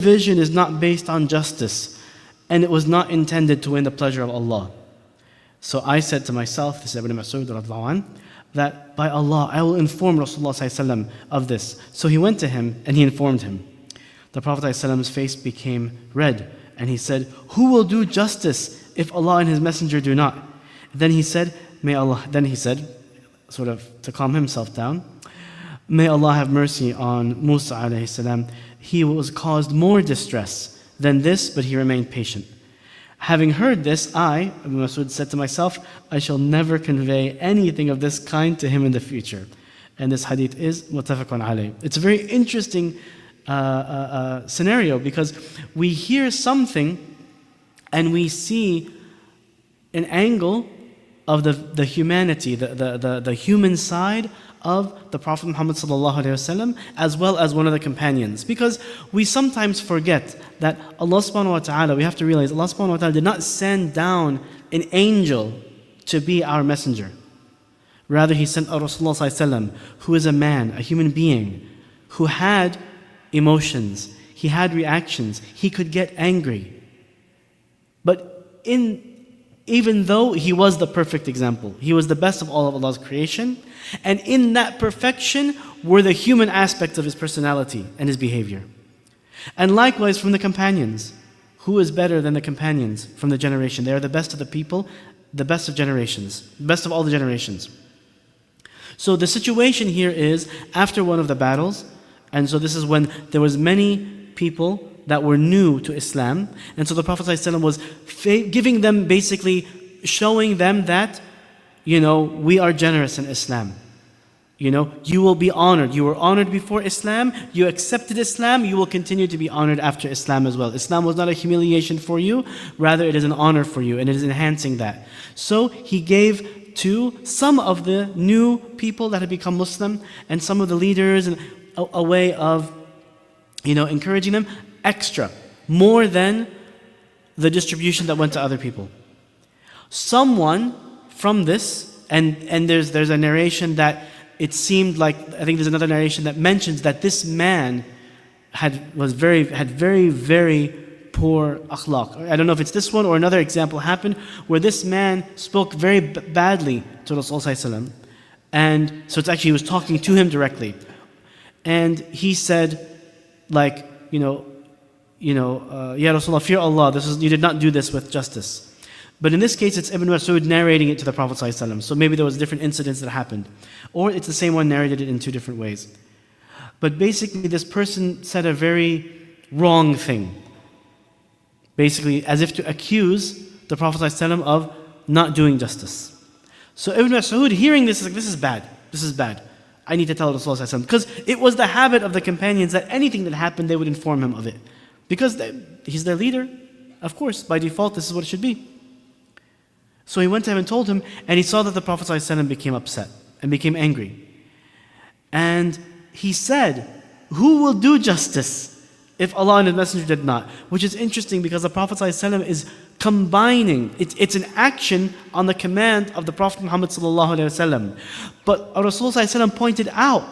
vision is not based on justice, and it was not intended to win the pleasure of Allah. So I said to myself, this is Ibn Mas'ud radhiyallahu anh, that by Allah, I will inform Rasulullah sallallahu alaihi wasallam of this. So he went to him and he informed him. The Prophet sallallahu alaihi wasallam's face became red, and he said, "Who will do justice if Allah and His Messenger do not?" Then he said, sort of to calm himself down, "May Allah have mercy on Musa alayhi salam. He was caused more distress than this, but he remained patient." Having heard this, I, Ibn Mas'ud, said to myself, I shall never convey anything of this kind to him in the future. And this hadith is muttafaqun alayh. It's a very interesting scenario, because we hear something and we see an angle of the humanity, the human side of the Prophet Muhammad sallallahu alaihi wasallam, as well as one of the companions. Because we sometimes forget that Allah subhanahu wa ta'ala, we have to realize Allah subhanahu wa ta'ala did not send down an angel to be our messenger. Rather, He sent a Rasulullah sallallahu alaihi wasallam, who is a man, a human being, who had emotions, he had reactions, he could get angry. But even though he was the perfect example, he was the best of all of Allah's creation, and in that perfection were the human aspects of his personality and his behavior. And likewise from the companions. Who is better than the companions from the generation? They are the best of the people, the best of generations, best of all the generations. So the situation here is after one of the battles, and so this is when there was many people that were new to Islam, and so the Prophet ﷺ was giving them, basically showing them that, we are generous in Islam. You will be honored. You were honored before Islam, you accepted Islam, you will continue to be honored after Islam as well. Islam was not a humiliation for you, rather it is an honor for you, and it is enhancing that. So He gave to some of the new people that had become Muslim, and some of the leaders, and a way of encouraging them, extra, more than the distribution that went to other people. Someone from this, and there's a narration that it seemed like, I think there's another narration that mentions that this man had very, very poor akhlaq. I don't know if it's this one or another example happened where this man spoke very badly to Rasulullah, and so it's actually he was talking to him directly. And he said, Ya Rasulullah, fear Allah, you did not do this with justice. But in this case, it's Ibn Mas'ud narrating it to the Prophet ﷺ. So maybe there was different incidents that happened. Or it's the same one narrated it in two different ways. But basically, this person said a very wrong thing. Basically, as if to accuse the Prophet ﷺ of not doing justice. So Ibn Mas'ud, hearing this, is like, this is bad. I need to tell Rasulullah ﷺ. Because it was the habit of the companions that anything that happened, they would inform him of it. Because he's their leader. Of course, by default, this is what it should be. So he went to him and told him, and he saw that the Prophet ﷺ became upset and became angry. And he said, who will do justice if Allah and His Messenger did not? Which is interesting because the Prophet ﷺ is combining, it's an action on the command of the Prophet Muhammad ﷺ. But Rasulullah ﷺ pointed out,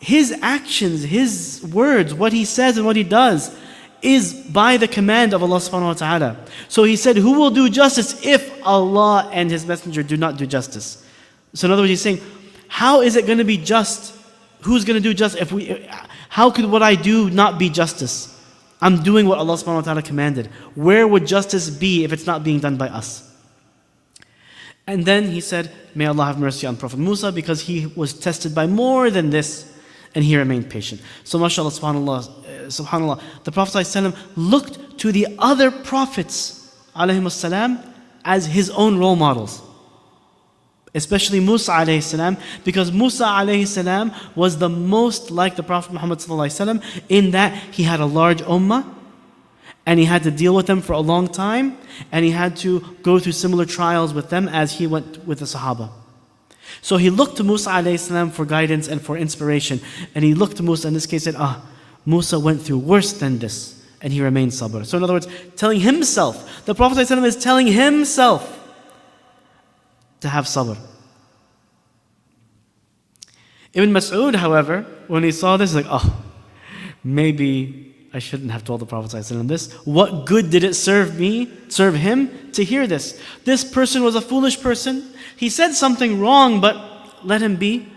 his actions, his words, what he says and what he does, is by the command of Allah subhanahu wa ta'ala. So he said, who will do justice if Allah and His Messenger do not do justice? So in other words, he's saying, how is it going to be just? Who's going to do justice? How could what I do not be justice? I'm doing what Allah subhanahu wa ta'ala commanded. Where would justice be if it's not being done by us? And then he said, may Allah have mercy on Prophet Musa, because he was tested by more than this, and he remained patient. So mashallah, subhanallah, the Prophet ﷺ looked to the other prophets ﷺ as his own role models. Especially Musa ﷺ, because Musa ﷺ was the most like the Prophet Muhammad ﷺ in that he had a large ummah, and he had to deal with them for a long time, and he had to go through similar trials with them as he went with the Sahaba. So he looked to Musa ﷺ for guidance and for inspiration, and he looked to Musa, in this case said, Musa went through worse than this, and he remained sabr. So in other words, telling himself, the Prophet ﷺ is telling himself to have sabr. Ibn Mas'ud, however, when he saw this, he's like, maybe I shouldn't have told the Prophet ﷺ this. What good did it serve him to hear this? This person was a foolish person. He said something wrong, but let him be.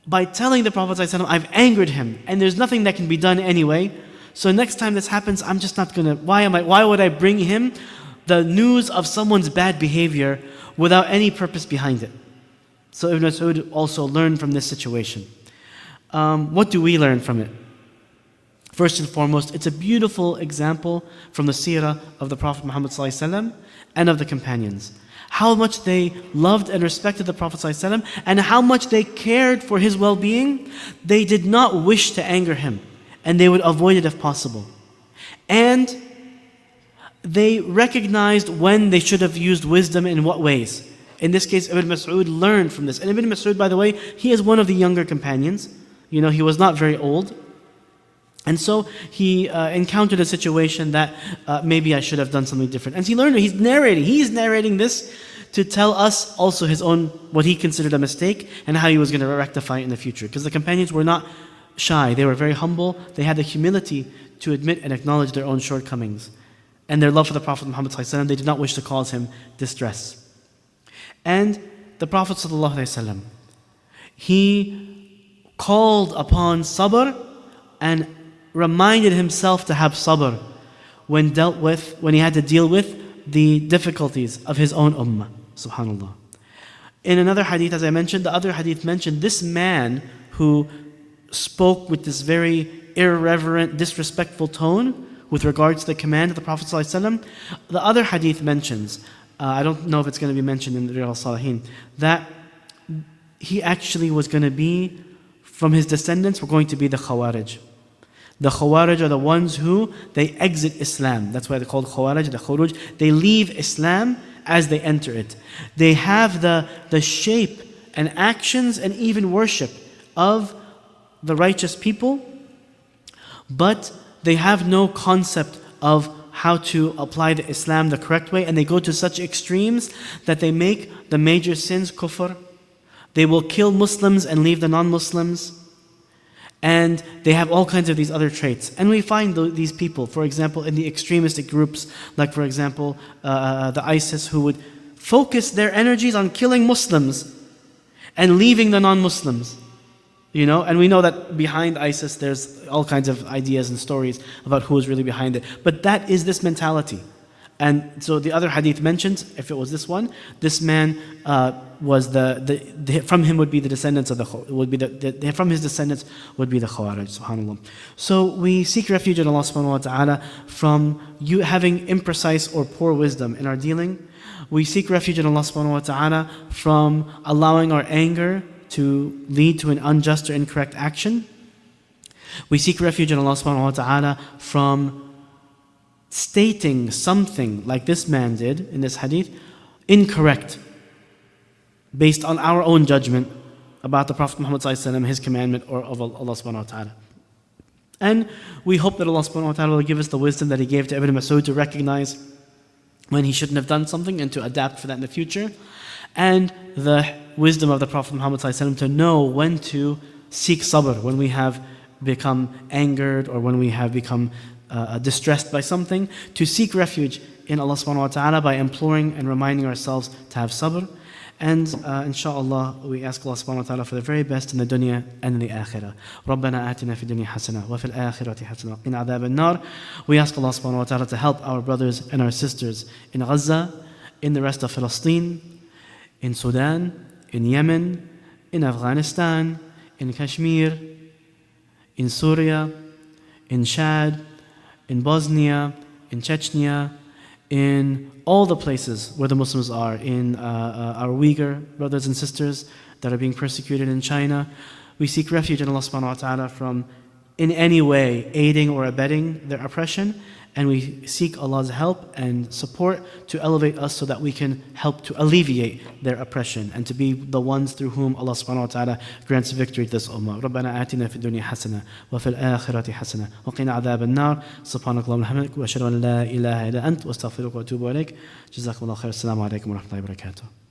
By telling the Prophet ﷺ, I've angered him, and there's nothing that can be done anyway. So next time this happens, I'm just not gonna, why would I bring him the news of someone's bad behavior without any purpose behind it? So Ibn Mas'ud also learned from this situation. What do we learn from it? First and foremost, it's a beautiful example from the seerah of the Prophet Muhammad ﷺ and of the companions. How much they loved and respected the Prophet ﷺ and how much they cared for his well-being. They did not wish to anger him, and they would avoid it if possible. And they recognized when they should have used wisdom in what ways. In this case, Ibn Mas'ud learned from this. And Ibn Mas'ud, by the way, he is one of the younger companions. He was not very old. And so he encountered a situation that maybe I should have done something different. And he learned, he's narrating this to tell us also his own, what he considered a mistake and how he was going to rectify it in the future. Because the companions were not shy, they were very humble, they had the humility to admit and acknowledge their own shortcomings. And their love for the Prophet Muhammad ﷺ, they did not wish to cause him distress. And the Prophet ﷺ, he called upon sabr and reminded himself to have sabr when he had to deal with the difficulties of his own ummah. Subhanallah. In another hadith, as I mentioned, the other hadith mentioned this man who spoke with this very irreverent, disrespectful tone with regards to the command of the Prophet ﷺ. The other hadith mentions, I don't know if it's going to be mentioned in the Riyadh al-Salihin, that he actually was going to be, from his descendants, were going to be the Khawarij. The Khawarij are the ones who, they exit Islam. That's why they're called Khawarij, the Khuruj. They leave Islam as they enter it. They have the shape and actions and even worship of the righteous people, but they have no concept of how to apply the Islam the correct way, and they go to such extremes that they make the major sins kufr. They will kill Muslims and leave the non-Muslims. And they have all kinds of these other traits. And we find these people, for example, in the extremistic groups, like for example, the ISIS, who would focus their energies on killing Muslims and leaving the non-Muslims. And we know that behind ISIS there's all kinds of ideas and stories about who is really behind it. But that is this mentality. And so the other hadith mentions, if it was this one, this man was from him would be the descendants of from his descendants would be the Khawarij, subhanAllah. So we seek refuge in Allah subhanahu wa ta'ala from you having imprecise or poor wisdom in our dealing. We seek refuge in Allah subhanahu wa ta'ala from allowing our anger to lead to an unjust or incorrect action. We seek refuge in Allah subhanahu wa ta'ala from stating something like this man did in this hadith, incorrect, based on our own judgment about the Prophet Muhammad ﷺ, his commandment, or of Allah subhanahu wa ta'ala. And we hope that Allah subhanahu wa ta'ala will give us the wisdom that He gave to Ibn Mas'ud to recognize when he shouldn't have done something and to adapt for that in the future, and the wisdom of the Prophet Muhammad ﷺ to know when to seek sabr, when we have become angered or when we have become distressed by something, to seek refuge in Allah subhanahu wa ta'ala by imploring and reminding ourselves to have sabr. And inshallah, we ask Allah subhanahu wa ta'ala for the very best in the dunya and in the akhirah. رَبَّنَا آتِنَا فِي الدُّنْيَا حَسَنَةً وَفِي الْآخِرَةِ حَسَنَةً وَقِنَا عَذَابَ النَّارِ. We ask Allah subhanahu wa ta'ala to help our brothers and our sisters in Gaza, in the rest of Palestine, in Sudan, in Yemen, in Afghanistan, in Kashmir, in Syria, in Chad, in Bosnia, in Chechnya, in all the places where the Muslims are, in our Uyghur brothers and sisters that are being persecuted in China. We seek refuge in Allah subhanahu wa ta'ala from in any way aiding or abetting their oppression, and we seek Allah's help and support to elevate us so that we can help to alleviate their oppression and to be the ones through whom Allah subhanahu wa ta'ala grants victory to this ummah. رَبَّنَا آتِنَا فِي الدُّنْيَا حَسَنَةً وَفِي الْآخِرَةِ حَسَنَةً وَقِنَا عَذَابَ النَّارِ سُبْحَانَكَ اللَّهُمَّ وَبِحَمْدِكَ وَأَشْهَدُ أَن لَا إِلَهَ إِلَّا أَنْتَ وَأَسْتَغْفِرُكَ وَأَتُوبُ إِلَيْكَ جَزَاكُمُ اللَّهُ خَيْرًا. السلام عليكم ورحمة الله وبركاته.